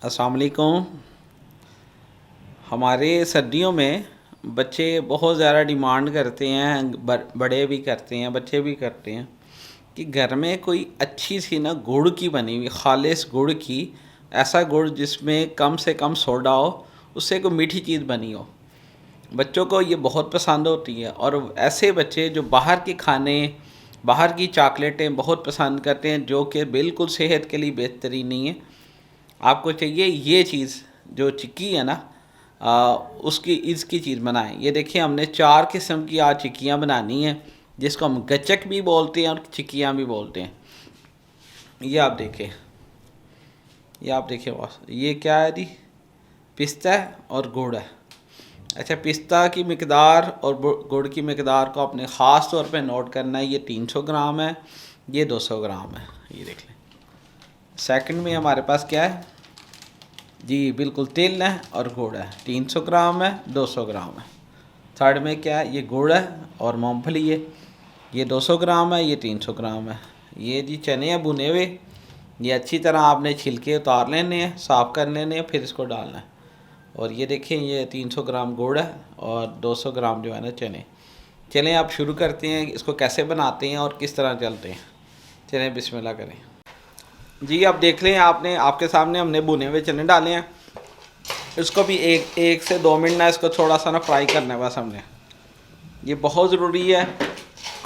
अस्सलाम वालेकुम। हमारे सर्दियों में बच्चे बहुत ज़्यादा डिमांड करते हैं, बड़े भी करते हैं, बच्चे भी करते हैं कि घर में कोई अच्छी सी ना गुड़ की बनी हुई खालिस गुड़ की, ऐसा गुड़ जिसमें कम से कम सोडा हो, उससे कोई मीठी चीज़ बनी हो। बच्चों को ये बहुत पसंद होती है और ऐसे बच्चे जो बाहर के खाने, बाहर की चॉकलेटें बहुत पसंद करते हैं, जो कि बिल्कुल सेहत के लिए बेहतरीन नहीं है। आपको चाहिए ये चीज़ जो चिक्की है ना, उसकी इसकी चीज़ बनाएं। ये देखिए, हमने 4 किस्म की आज चिक्कियाँ बनानी हैं, जिसको हम गचक भी बोलते हैं और चिक्कियाँ भी बोलते हैं। ये आप देखें, ये आप देखें बॉस, ये क्या है जी? पिस्ता है और गुड़ है। अच्छा, पिस्ता की मकदार और गुड़ की मकदार को अपने ख़ास तौर पे नोट करना है। ये 300 ग्राम है, ये 200 ग्राम है। ये देख लें। सेकंड में हमारे पास क्या है जी? बिल्कुल तिल है और गुड़ है। 300 ग्राम है, 200 ग्राम है। थर्ड में क्या है? ये गुड़ है और मूंगफली है। ये 200 ग्राम है, ये 300 ग्राम है। ये जी चने हैं भुने हुए। ये अच्छी तरह आपने छिलके उतार लेने हैं, साफ़ कर लेने हैं, फिर इसको डालना है। और ये देखें, ये 300 ग्राम गुड़ है और 200 ग्राम जो है ना चने। चलें आप शुरू करते हैं, इसको कैसे बनाते हैं और किस तरह चलते हैं। चलें बिस्मिल्लाह करें जी। अब देख लें, आपके सामने हमने भुने हुए चने डाले हैं। इसको भी एक से 2 मिनट ना इसको थोड़ा सा ना फ्राई करना है बस हमने। ये बहुत ज़रूरी है।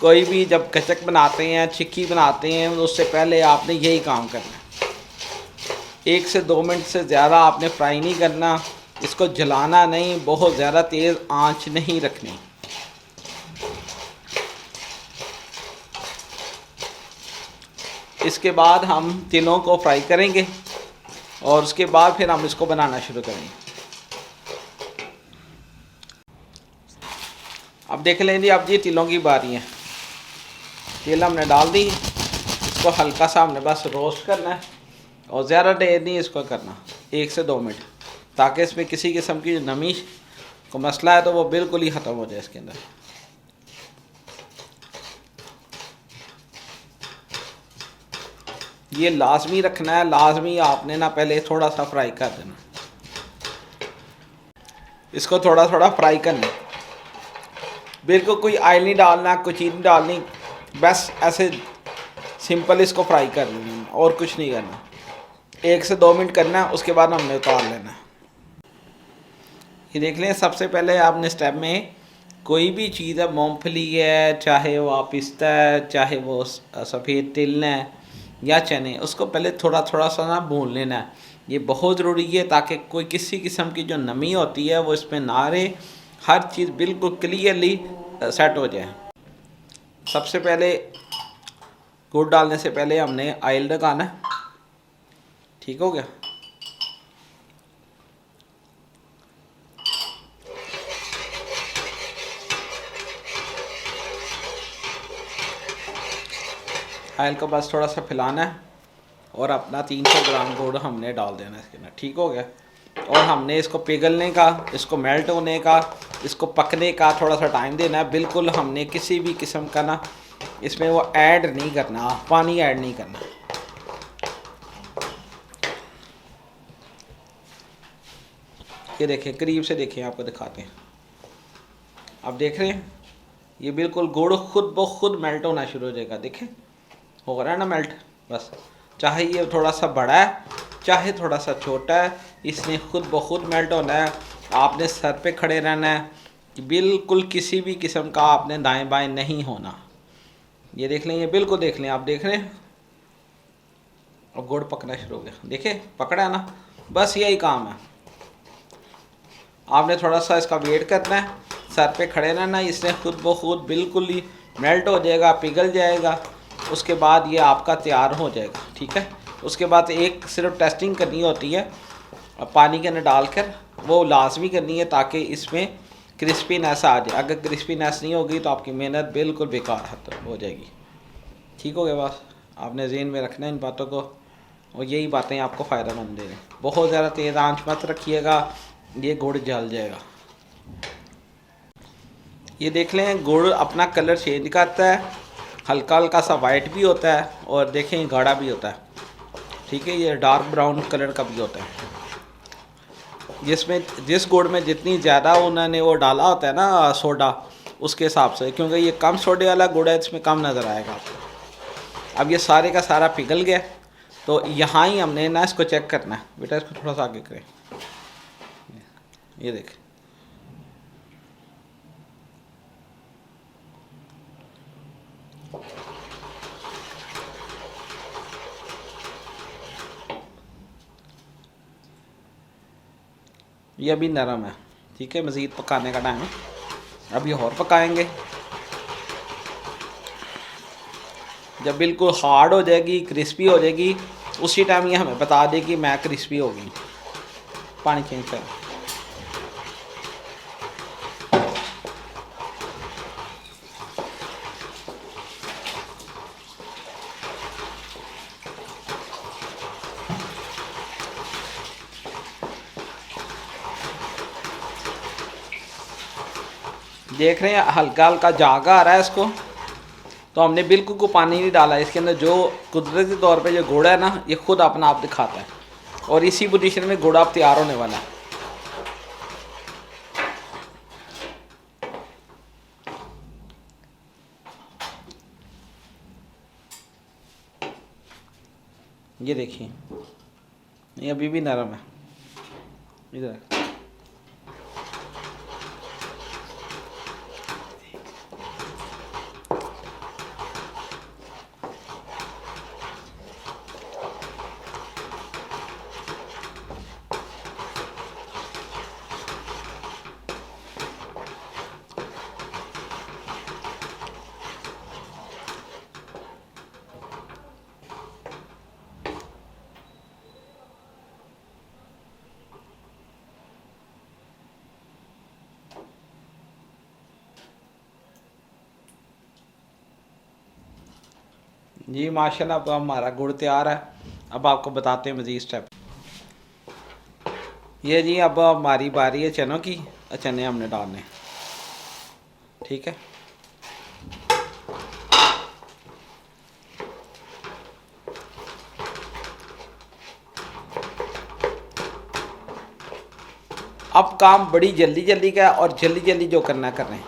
कोई भी जब गचक बनाते हैं, चिक्की बनाते हैं, तो उससे पहले आपने यही काम करना है। 1 से 2 मिनट से ज़्यादा आपने फ्राई नहीं करना। इसको जलाना नहीं, बहुत ज़्यादा तेज़ आंच नहीं रखनी। इसके बाद हम तिलों को फ्राई करेंगे और उसके बाद फिर हम इसको बनाना शुरू करेंगे। अब देख लें जी, अब ये तिलों की बारी है। तिल हमने डाल दी। इसको हल्का सा हमने बस रोस्ट करना है और ज़्यादा देर नहीं इसको करना, 1 से 2 मिनट, ताकि इसमें किसी किस्म की नमी को मसला है तो वो बिल्कुल ही ख़त्म हो जाए इसके अंदर। ये लाजमी रखना है, लाजमी आपने ना पहले थोड़ा सा फ्राई कर देना। इसको थोड़ा थोड़ा फ्राई करना, बिल्कुल कोई ऑयल नहीं डालना, कोई चीज़ नहीं डालनी, बस ऐसे सिंपल इसको फ्राई कर लेना और कुछ नहीं करना। 1 से 2 मिनट करना है, उसके बाद हमने उतार लेना है। ये देख लें, सबसे पहले आपने स्टेप में कोई भी चीज़ है, मूंगफली है, चाहे वो पिस्ता है, चाहे वो सफ़ेद तिल है या चने, उसको पहले थोड़ा थोड़ा सा ना भून लेना है। ये बहुत ज़रूरी है ताकि कोई किसी किस्म की जो नमी होती है वो इसमें ना रहे, हर चीज़ बिल्कुल क्लियरली सेट हो जाए। सबसे पहले गुड़ डालने से पहले हमने ऑयल लगाना है। ठीक हो गया। ऑयल को बस थोड़ा सा फैलाना है और अपना 300 ग्राम गुड़ हमने डाल देना है इसके अंदर। ठीक हो गया। और हमने इसको पिघलने का, इसको मेल्ट होने का, इसको पकने का थोड़ा सा टाइम देना है। बिल्कुल हमने किसी भी किस्म का ना इसमें वो ऐड नहीं करना, पानी ऐड नहीं करना। ये देखें, करीब से देखें, आपको दिखाते हैं। अब देख रहे हैं, ये बिल्कुल गुड़ खुद ब खुद मेल्ट होना शुरू हो जाएगा। देखें, हो रहा है ना मेल्ट। बस, चाहे ये थोड़ा सा बड़ा है, चाहे थोड़ा सा छोटा है, इसने खुद ब खुद मेल्ट होना है। आपने सर पे खड़े रहना है, बिल्कुल किसी भी किस्म का आपने दाएं बाएं नहीं होना। ये देख लें, ये बिल्कुल देख लें, आप देख रहे हैं। अब गुड़ पकना शुरू हो गया। देखें, पकड़ा है ना। बस यही काम है। आपने थोड़ा सा इसका वेट करना है, सर पे खड़े रहना, इसने खुद ब खुद बिल्कुल ही मेल्ट हो जाएगा, पिघल जाएगा। उसके बाद ये आपका तैयार हो जाएगा। ठीक है। उसके बाद एक सिर्फ टेस्टिंग करनी होती है पानी के अंदर डालकर, वो लाजमी करनी है ताकि इसमें क्रिस्पीनेस आ जाए। अगर क्रिस्पीनेस नहीं होगी तो आपकी मेहनत बिल्कुल बेकार हो जाएगी। ठीक हो गया। बस आपने ज़हन में रखना है इन बातों को, और यही बातें आपको फ़ायदेमंद दे रहे हैं। बहुत ज़्यादा तेज़ आंच मत रखिएगा, ये गुड़ जल जाएगा। ये देख लें, गुड़ अपना कलर चेंज करता है, हल्का हल्का सा वाइट भी होता है और देखें गाढ़ा भी होता है। ठीक है, ये डार्क ब्राउन कलर का भी होता है। जिसमें जिस गुड़ में जितनी ज़्यादा उन्होंने वो डाला होता है ना सोडा, उसके हिसाब से, क्योंकि ये कम सोडे वाला गुड़ है, इसमें कम नज़र आएगा आपको। अब ये सारे का सारा पिघल गया, तो यहाँ ही हमने ना इसको चेक करना है। बेटा इसको थोड़ा सा आगे करें, ये देखें, ये अभी नरम है। ठीक है, मज़ीद पकाने का टाइम है, अभी और पकाएंगे। जब बिल्कुल हार्ड हो जाएगी, क्रिस्पी हो जाएगी, उसी टाइम ये हमें बता देगी मैं क्रिस्पी हो गई। पानी चेंज कर। देख रहे हैं हल्का हल्का जागा आ रहा है इसको, तो हमने बिल्कुल को पानी नहीं डाला। इसके अंदर जो कुदरती तौर पे जो गुड़ है ना, ये खुद अपना आप दिखाता है, और इसी पोजीशन में गुड़ आप तैयार होने वाला है। ये देखिए, ये अभी भी नरम है। इधर जी माशाल्लाह, अब हमारा गुड़ तैयार है। अब आपको बताते हैं मज़ीद स्टेप। ये जी अब हमारी बारी है चनों की, चने हमने डालने। ठीक है, अब काम बड़ी जल्दी जल्दी का है, और जल्दी जल्दी जो करना कर रहे हैं,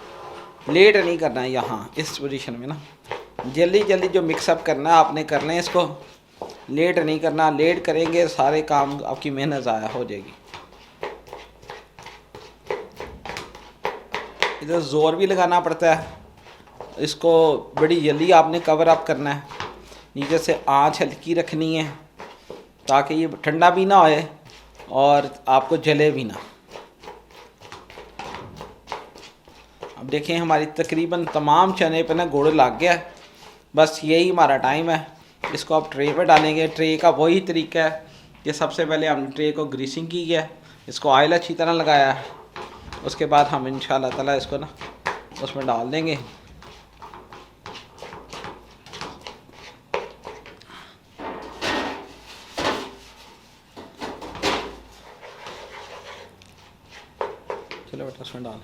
लेट नहीं करना है। यहाँ इस पोजीशन में ना जल्दी जल्दी जो मिक्सअप करना है आपने कर लें इसको, लेट नहीं करना। लेट करेंगे सारे काम, आपकी मेहनत ज़ाया हो जाएगी। इधर ज़ोर भी लगाना पड़ता है, इसको बड़ी जल्दी आपने कवर अप करना है। नीचे से आंच हल्की रखनी है, ताकि ये ठंडा भी ना होए और आपको जले भी ना। अब देखें हमारी तकरीबन तमाम चने पे ना गुड़ लग गया है। बस यही हमारा टाइम है। इसको आप ट्रे पे डालेंगे। ट्रे का वही तरीका है कि सबसे पहले हमने ट्रे को ग्रीसिंग की है, इसको ऑयल अच्छी तरह लगाया है, उसके बाद हम इंशाल्लाह ताला इसको ना उसमें डाल देंगे। चलो बेटा उसमें डाल।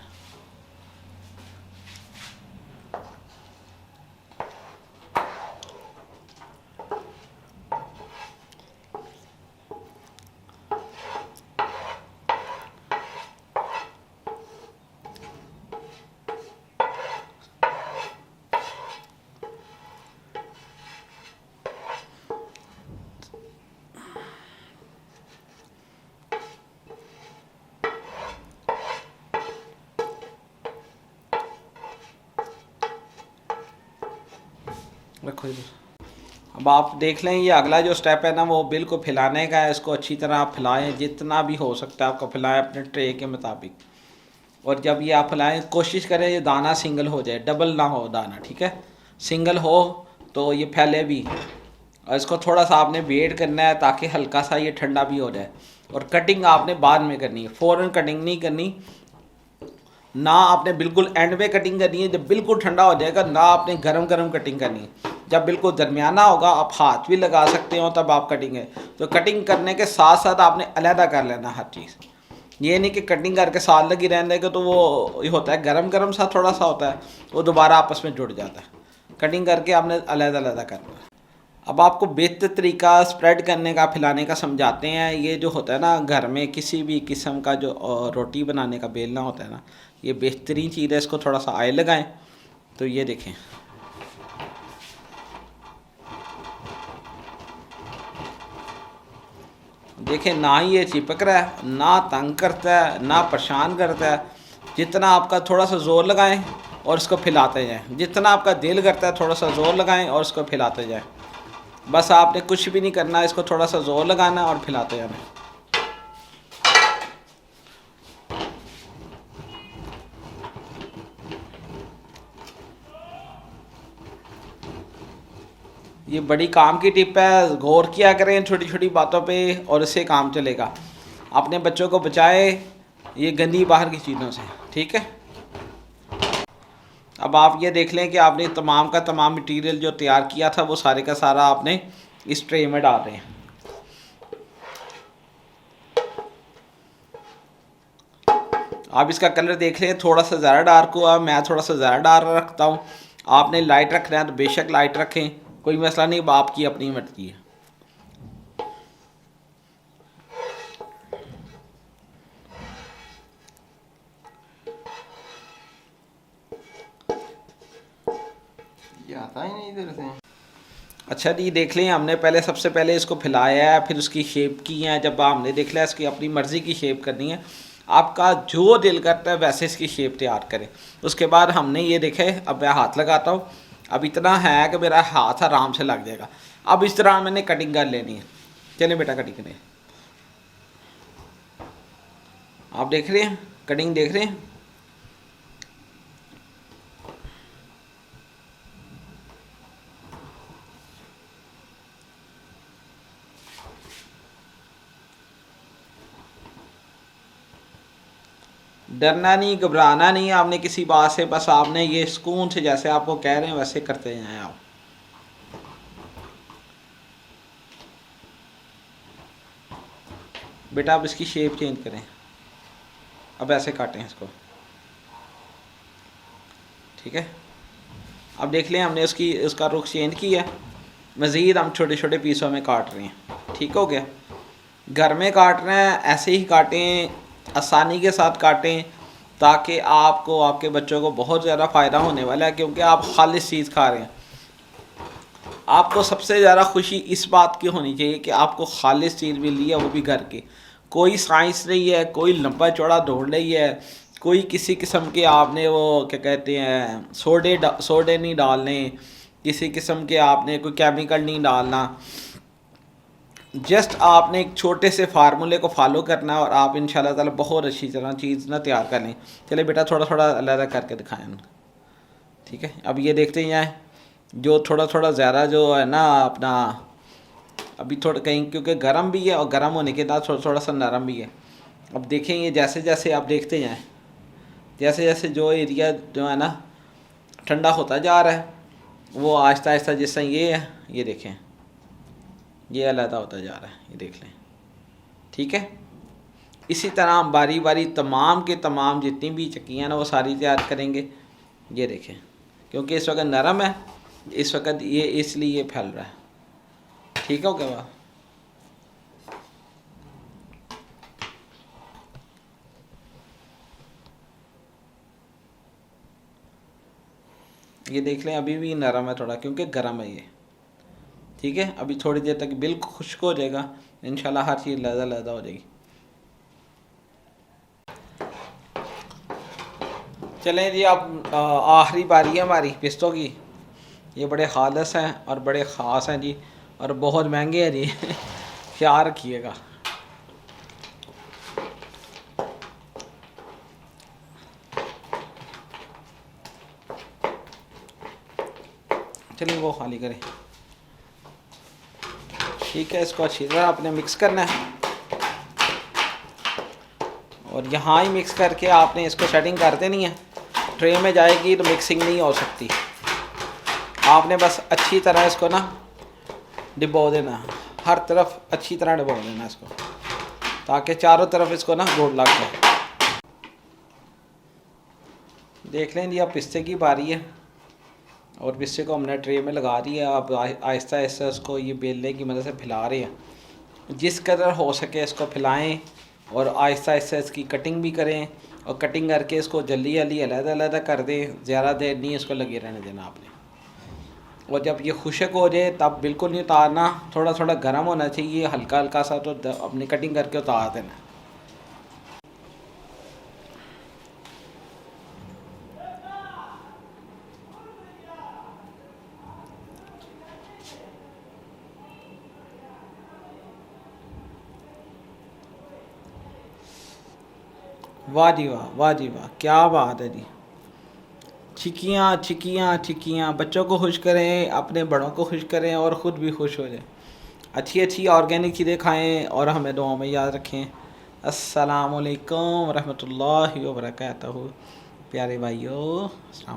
रखो इधर। अब आप देख लें, ये अगला जो स्टेप है ना, वो बिल्कुल फैलाने का है। इसको अच्छी तरह आप फैलाएं, जितना भी हो सकता है आपको फैलाएं अपने ट्रे के मुताबिक। और जब ये आप फैलाएं, कोशिश करें ये दाना सिंगल हो जाए, डबल ना हो दाना। ठीक है, सिंगल हो तो ये फैले भी। और इसको थोड़ा सा आपने वेट करना है ताकि हल्का सा ये ठंडा भी हो जाए। और कटिंग आपने बाद में करनी है, फ़ौरन कटिंग नहीं करनी ना। आपने बिल्कुल एंड में कटिंग करनी है जब बिल्कुल ठंडा हो जाएगा, ना आपने गरम गरम कटिंग करनी है। जब बिल्कुल दरमियाना होगा, आप हाथ भी लगा सकते हो, तब आप कटिंग है। तो कटिंग करने के साथ साथ आपने अलहदा कर लेना हर चीज़। ये नहीं कि कटिंग करके साथ लगी रहने देगा, तो वो ये होता है गरम गरम सा थोड़ा सा होता है, वो दोबारा आपस में जुड़ जाता है। कटिंग करके आपने अलहदा अलहदा करना है। अब आपको बेहतर तरीका स्प्रेड करने का, खिलाने का समझाते हैं। ये जो होता है ना, घर में किसी भी किस्म का जो रोटी बनाने का बेलना होता है ना, ये बेहतरीन चीज़ है। इसको थोड़ा सा ऑयल लगाएं तो ये देखें, देखें ना ही ये चिपक रहा है, ना तंग करता है, ना परेशान करता है। जितना आपका थोड़ा सा ज़ोर लगाएं और इसको फैलाते जाएं, जितना आपका दिल करता है थोड़ा सा ज़ोर लगाएं और इसको फैलाते जाएं। बस आपने कुछ भी नहीं करना, इसको थोड़ा सा ज़ोर लगाना और फैलाते जाना। ये बड़ी काम की टिप है, गौर किया करें छोटी छोटी बातों पे और इससे काम चलेगा। अपने बच्चों को बचाए ये गंदी बाहर की चीज़ों से, ठीक है। अब आप ये देख लें कि आपने तमाम का तमाम मटेरियल जो तैयार किया था वो सारे का सारा आपने इस ट्रे में डाल रहे हैं। आप इसका कलर देख लें, थोड़ा सा ज़्यादा डार्क हुआ, मैं थोड़ा सा ज़्यादा डार्क रखता हूँ। आपने लाइट रखना है तो बेशक लाइट रखें, कोई मसला नहीं, आपकी अपनी मर्जी है। ये आता ही नहीं इधर से। अच्छा जी, देख लें हमने पहले सबसे पहले इसको फैलाया है, फिर उसकी शेप की है। जब हमने देख लिया इसकी अपनी मर्ज़ी की शेप करनी है, आपका जो दिल करता है वैसे इसकी शेप तैयार करें। उसके बाद हमने ये देखे, अब मैं हाथ लगाता हूँ, अब इतना है कि मेरा हाथ आराम से लग जाएगा। अब इस तरह मैंने कटिंग कर लेनी है। चलिए बेटा कटिंग करें। आप देख रहे हैं, कटिंग देख रहे हैं। डरना नहीं, घबराना नहीं है आपने किसी बात से, बस आपने ये सुकून से जैसे आपको कह रहे हैं वैसे करते जाएं आप। बेटा अब इसकी शेप चेंज करें, अब ऐसे काटें इसको, ठीक है। अब देख लें हमने उसका रुख चेंज किया, मज़ीद हम छोटे छोटे पीसों में काट रहे हैं। ठीक हो गया। घर में काट रहे हैं ऐसे ही काटें, आसानी के साथ काटें, ताकि आपको, आपके बच्चों को बहुत ज़्यादा फ़ायदा होने वाला है, क्योंकि आप खालिश चीज़ खा रहे हैं। आपको सबसे ज़्यादा खुशी इस बात की होनी चाहिए कि आपको खालिश चीज़ मिली है, वो भी घर की। कोई साइंस नहीं है, कोई लंबा चौड़ा दौड़ नहीं है, कोई किसी किस्म के आपने वो क्या कहते हैं सोडे नहीं डालने, किसी किस्म के आपने कोई केमिकल नहीं डालना। जस्ट आपने एक छोटे से फार्मूले को फॉलो करना है और आप इंशाल्लाह ताला बहुत अच्छी तरह चीज़ ना तैयार कर लें। चलिए बेटा थोड़ा थोड़ा अलग करके दिखाएं, ठीक है। अब ये देखते ही जाएँ, जो थोड़ा थोड़ा ज़्यादा जो है ना अपना, अभी थोड़ा कहीं क्योंकि गर्म भी है और गर्म होने के बाद थोड़ा थोड़ा सा नरम भी है। अब देखें ये जैसे जैसे आप देखते जाएँ, जैसे जैसे जो एरिया जो है ना ठंडा होता जा रहा है, वो आहिस्ता आहिस्ता, जिस तरह ये है, ये देखें ये अलहदा होता जा रहा है, ये देख लें, ठीक है। इसी तरह हम बारी बारी तमाम के तमाम जितनी भी चक्कियाँ ना वो सारी तैयार करेंगे। ये देखें, क्योंकि इस वक्त नरम है, इस वक्त ये इसलिए ये फैल रहा है। ठीक हो गया। ये देख लें अभी भी नरम है थोड़ा, क्योंकि गर्म है ये, ठीक है। अभी थोड़ी देर तक बिल्कुल खुश्क हो जाएगा, इंशाल्लाह हर चीज़ लहदा लहदा हो जाएगी। चलें जी, अब आखिरी बारी है हमारी पिस्तों की। ये बड़े खालस हैं और बड़े ख़ास हैं जी, और बहुत महंगे हैं जी ख्याल रखिएगा। चलिए वो खाली करें, ठीक है। इसको अच्छी तरह आपने मिक्स करना है, और यहाँ ही मिक्स करके आपने इसको सेटिंग कर देनी है। ट्रे में जाएगी तो मिक्सिंग नहीं हो सकती। आपने बस अच्छी तरह इसको ना डिबो देना, हर तरफ अच्छी तरह डिबो देना इसको, ताकि चारों तरफ इसको ना गोल लग जाए। देख लें जी, अब पिस्ते की बारी है। और पिस्से को हमने ट्रे में लगा दिया। अब आहिस्ता आहिस्ता इसको ये बेलने की मदद से फैला रहे हैं। जिस कदर हो सके इसको फैलाएं और आहिस्ता आहिस्ता इसकी कटिंग भी करें, और कटिंग करके इसको जल्दी जल्दी अलग अलग कर दें। ज़्यादा देर नहीं इसको लगे रहने देना आपने। और जब ये खुशक हो जाए तब बिल्कुल नहीं उतारना, थोड़ा थोड़ा गर्म होना चाहिए हल्का हल्का सा, तो अपनी कटिंग करके उतार देना। वाह जी वाह, वाह जी वाह, क्या बात है जी। चिकियाँ चिकियाँ चिकियाँ, बच्चों को खुश करें, अपने बड़ों को खुश करें और ख़ुद भी खुश हो जाएं। अच्छी अच्छी ऑर्गेनिक चीज़ें खाएं और हमें दुआओं में याद रखें। अस्सलामुअलैकुम रहमतुल्लाहि व बरकातहू। प्यारे भाइयों, अस्सलाम।